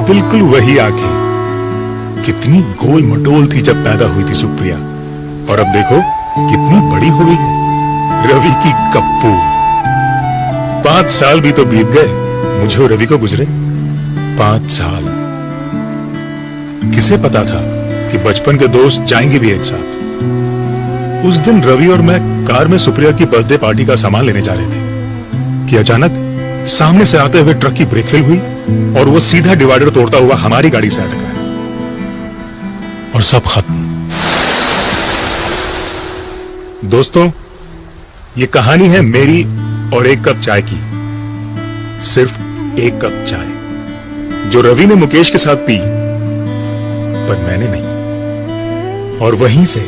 बिल्कुल वही आंखें, कितनी गोल मटोल थी जब पैदा हुई थी सुप्रिया, और अब देखो कितनी बड़ी हो गई है। रवि की कप्पू। 5 साल भी तो बीत गए मुझे और रवि को गुजरे। 5 साल। किसे पता था कि बचपन के दोस्त जाएंगे भी एक साथ। उस दिन रवि और मैं कार में सुप्रिया की बर्थडे पार्टी का सामान लेने जा रहे थे कि अचानक सामने से आते हुए ट्रक की ब्रेक फेल हुई और वो सीधा डिवाइडर तोड़ता हुआ हमारी गाड़ी से अटका और सब खत्म। दोस्तों, ये कहानी है मेरी और एक कप चाय की। सिर्फ एक कप चाय जो रवि ने मुकेश के साथ पी, पर मैंने नहीं। और वहीं से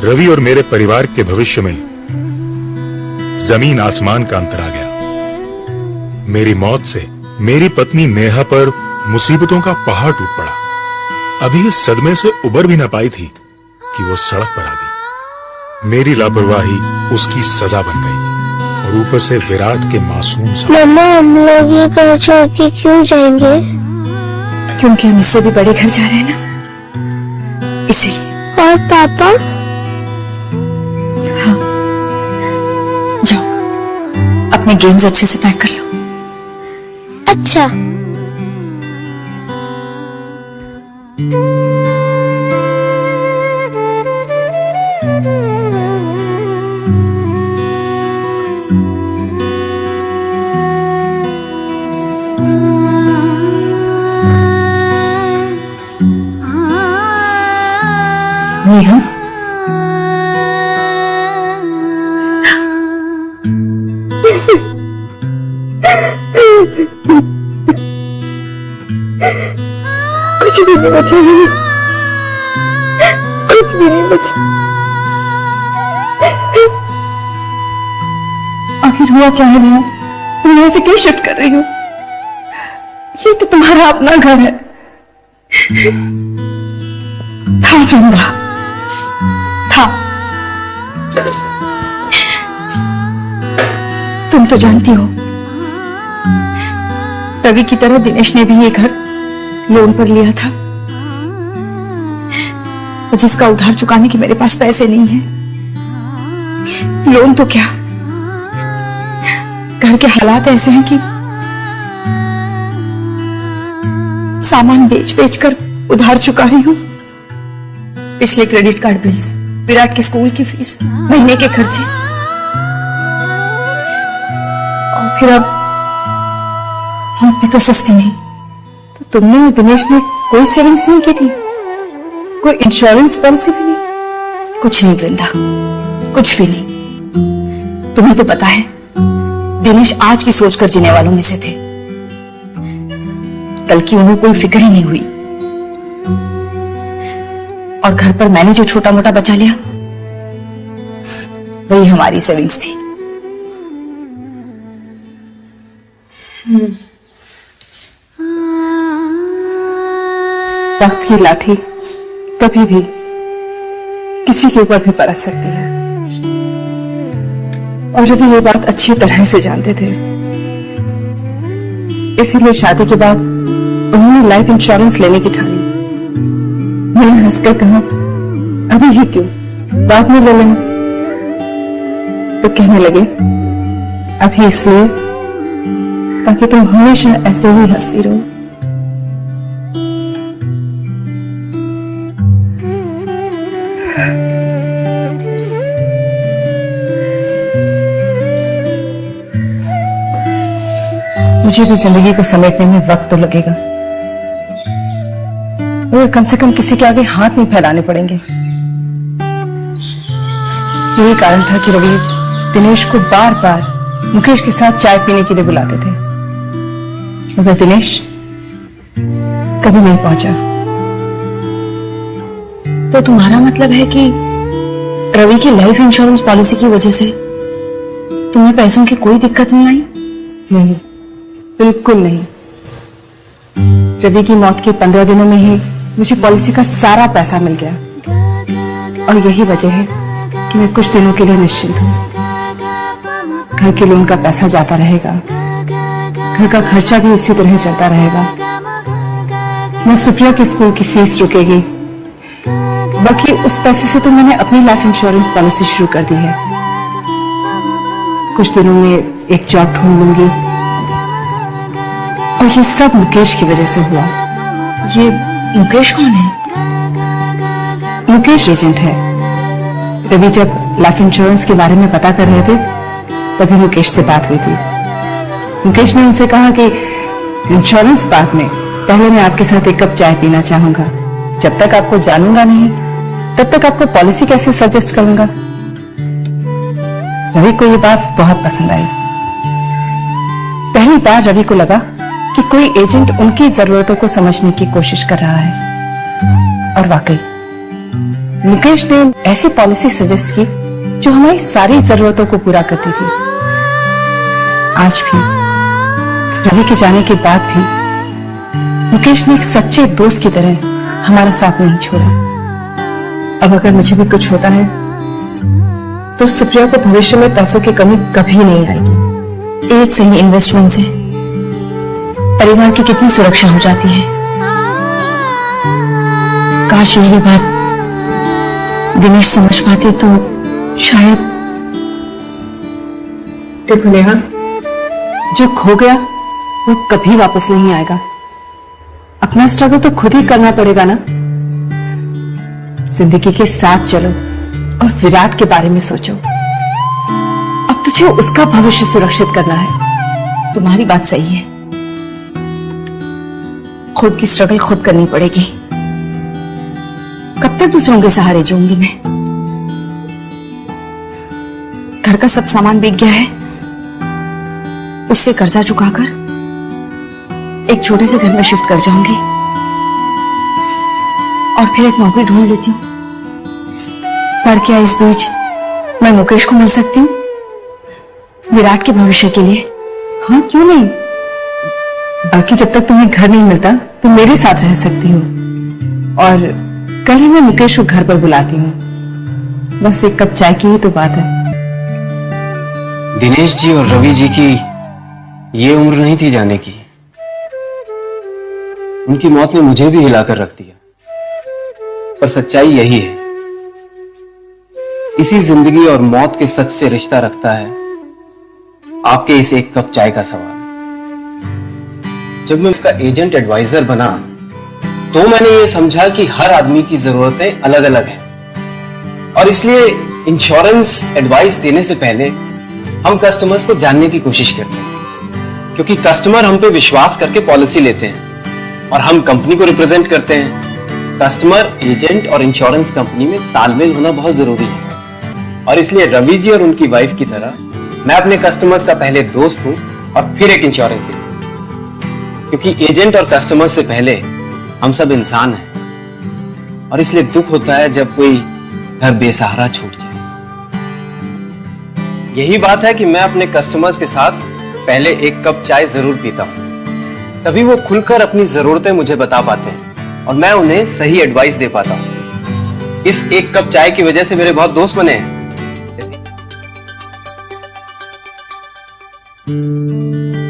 रवि और मेरे परिवार के भविष्य में जमीन आसमान का अंतर आ गया। मेरी मौत से मेरी पत्नी नेहा पर मुसीबतों का पहाड़ टूट पड़ा। अभी इस सदमे से उबर भी ना पाई थी कि वो सड़क पर आ गई। मेरी लापरवाही उसकी सजा बन गई और ऊपर से विराट के मासूम सा। मम्मा, हम लोग ये घर छोड़ के क्यों जाएंगे? क्योंकि हम इससे भी बड़े घर जा रहे हैं ना, इसीलिए। और पापा? हाँ, जाओ अपने गेम्स अच्छे से पैक कर लो। अच्छा। नेहा, कुछ भी नहीं बचा, कुछ भी नहीं बचा। आखिर हुआ क्या है नेहा? तुम यहाँ से क्यों शिफ्ट कर रही हो? ये तो तुम्हारा अपना घर है। था वृंदा, था। तुम तो जानती हो, रवि की तरह दिनेश ने भी ये घर लोन पर लिया था, और जिसका उधार चुकाने के मेरे पास पैसे नहीं है। लोन तो क्या, घर के हालात ऐसे हैं कि सामान बेच बेच कर उधार चुका रही हूं। पिछले क्रेडिट कार्ड बिल्स, विराट की स्कूल की फीस, महीने के खर्चे, और फिर अब हाथ में तो सस्ती नहीं। तो तुमने और दिनेश ने कोई सेविंग्स नहीं की थी? कोई इंश्योरेंस पॉलिसी भी नहीं? कुछ नहीं वृंदा, कुछ भी नहीं। तुम्हें तो पता है दिनेश आज की सोचकर जीने वालों में से थे। कल की उन्हें कोई फिक्र ही नहीं हुई। और घर पर मैंने जो छोटा मोटा बचा लिया, वही हमारी सेविंग्स थी। वक्त की लाठी कभी भी किसी के ऊपर भी बरस सकती है, और रवि ये बात अच्छी तरह से जानते थे। इसीलिए शादी के बाद उन्होंने लाइफ इंश्योरेंस लेने की ठानी। मैंने हंसकर कहा, अभी ही क्यों, बाद में ले लेंगे। तो कहने लगे, अभी इसलिए ताकि तुम हमेशा ऐसे ही हंसती रहो। मुझे भी जिंदगी को समेटने में वक्त तो लगेगा, मगर कम से कम किसी के आगे हाथ नहीं फैलाने पड़ेंगे। यही कारण था कि रवि दिनेश को बार बार मुकेश के साथ चाय पीने के लिए बुलाते थे, मगर दिनेश कभी नहीं पहुंचा। तो तुम्हारा मतलब है कि रवि की लाइफ इंश्योरेंस पॉलिसी की वजह से तुम्हें पैसों की कोई दिक्कत नहीं आई? नहीं, बिल्कुल नहीं। रवि की मौत के 15 दिनों में ही मुझे पॉलिसी का सारा पैसा मिल गया और यही वजह है कि मैं कुछ दिनों के लिए निश्चिंत हूँ। घर के लोन का पैसा जाता रहेगा, घर का खर्चा भी इसी तरह चलता रहेगा। मैं सुप्रिया के स्कूल की फीस रुकेगी, बाकी उस पैसे से तो मैंने अपनी लाइफ इंश्योरेंस पॉलिसी शुरू कर दी है। कुछ दिनों में एक जॉब ढूंढ लूंगी और ये सब मुकेश की वजह से हुआ। ये मुकेश कौन है? मुकेश एजेंट है। रवि जब लाइफ इंश्योरेंस के बारे में पता कर रहे थे तभी मुकेश से बात हुई थी। मुकेश ने उनसे कहा कि इंश्योरेंस बात में पहले मैं आपके साथ एक कप चाय पीना चाहूंगा। जब तक आपको जानूंगा नहीं तब तक आपको पॉलिसी कैसे सजेस्ट करूंगा। रवि को ये बात बहुत पसंद आई। पहली बार रवि को लगा कि कोई एजेंट उनकी जरूरतों को समझने की कोशिश कर रहा है। और वाकई मुकेश ने ऐसी पॉलिसी सजेस्ट की जो हमारी सारी जरूरतों को पूरा करती थी। आज भी रवि के जाने के बाद भी मुकेश ने एक सच्चे दोस्त की तरह हमारा साथ नहीं छोड़ा। अब अगर मुझे भी कुछ होता है तो सुप्रिया को भविष्य में पैसों की कमी कभी नहीं आएगी। एक सही इन्वेस्टमेंट से परिवार की कितनी सुरक्षा हो जाती है। काश यही बात दिनेश समझ पाते तो शायद। देखो नेहा, जो खो गया वो कभी वापस नहीं आएगा। अपना स्ट्रगल तो खुद ही करना पड़ेगा ना। जिंदगी के साथ चलो और विराट के बारे में सोचो। अब तुझे उसका भविष्य सुरक्षित करना है। तुम्हारी बात सही है, खुद की स्ट्रगल खुद करनी पड़ेगी। कब तक दूसरों के सहारे जीऊंगी मैं? घर का सब सामान बिक गया है, उससे कर्जा चुकाकर एक छोटे से घर में शिफ्ट कर जाऊंगी और फिर एक नौकरी ढूंढ लेती हूँ। पर क्या इस बीच मैं मुकेश को मिल सकती हूँ विराट के भविष्य के लिए? हाँ, क्यों नहीं। बल्कि जब तक तुम्हें घर नहीं मिलता तो मेरे साथ रह सकती हो। और कल ही मैं मुकेश को घर पर बुलाती हूँ। बस एक कप चाय की ही तो बात है। दिनेश जी और रवि जी की ये उम्र नहीं थी जाने की। उनकी मौत ने मुझे भी हिलाकर रख दिया। पर सच्चाई यही है, इसी जिंदगी और मौत के सच से रिश्ता रखता है आपके इस एक कप चाय का सवाल। जब मैं उसका एजेंट एडवाइजर बना तो मैंने ये समझा कि हर आदमी की जरूरतें अलग अलग हैं और इसलिए इंश्योरेंस एडवाइस देने से पहले हम कस्टमर्स को जानने की कोशिश करते हैं, क्योंकि कस्टमर हम पे विश्वास करके पॉलिसी लेते हैं और हम कंपनी को रिप्रेजेंट करते हैं। कस्टमर, एजेंट और इंश्योरेंस कंपनी में तालमेल होना बहुत जरूरी है और इसलिए रवि जी और उनकी वाइफ की तरह मैं अपने कस्टमर्स का पहले दोस्त हूं और फिर एक इंश्योरेंस एजेंट, क्योंकि एजेंट और कस्टमर से पहले हम सब इंसान हैं और इसलिए दुख होता है जब कोई घर बेसहारा छूट जाए। यही बात है कि मैं अपने कस्टमर्स के साथ पहले एक कप चाय जरूर पीता हूं, तभी वो खुलकर अपनी जरूरतें मुझे बता पाते हैं और मैं उन्हें सही एडवाइस दे पाता हूं। इस एक कप चाय की वजह से मेरे बहुत दोस्त बने हैं।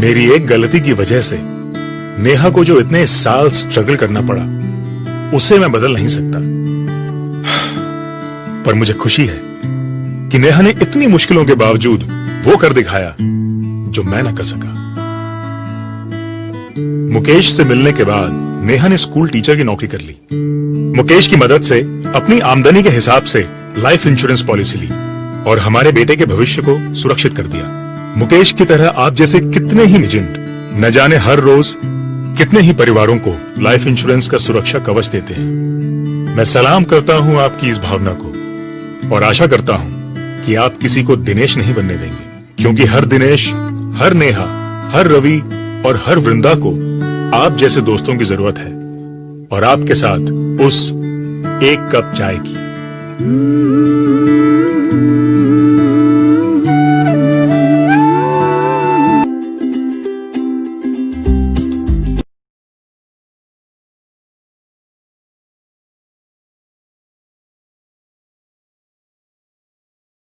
मेरी एक गलती की वजह से नेहा को जो इतने साल स्ट्रगल करना पड़ा उसे मैं बदल नहीं सकता, पर मुझे खुशी है कि नेहा ने इतनी मुश्किलों के बावजूद वो कर दिखाया जो मैं न कर सका। मुकेश से मिलने के बाद नेहा ने स्कूल टीचर की नौकरी कर ली। मुकेश की मदद से अपनी आमदनी के हिसाब से लाइफ इंश्योरेंस पॉलिसी ली और हमारे बेटे के भविष्य को सुरक्षित कर दिया। मुकेश की तरह आप जैसे कितने ही एजेंट न जाने हर रोज कितने ही परिवारों को लाइफ इंश्योरेंस का सुरक्षा कवच देते हैं। मैं सलाम करता हूं आपकी इस भावना को और आशा करता हूं कि आप किसी को दिनेश नहीं बनने देंगे, क्योंकि हर दिनेश, हर नेहा, हर रवि और हर वृंदा को आप जैसे दोस्तों की जरूरत है और आपके साथ उस एक कप चाय की।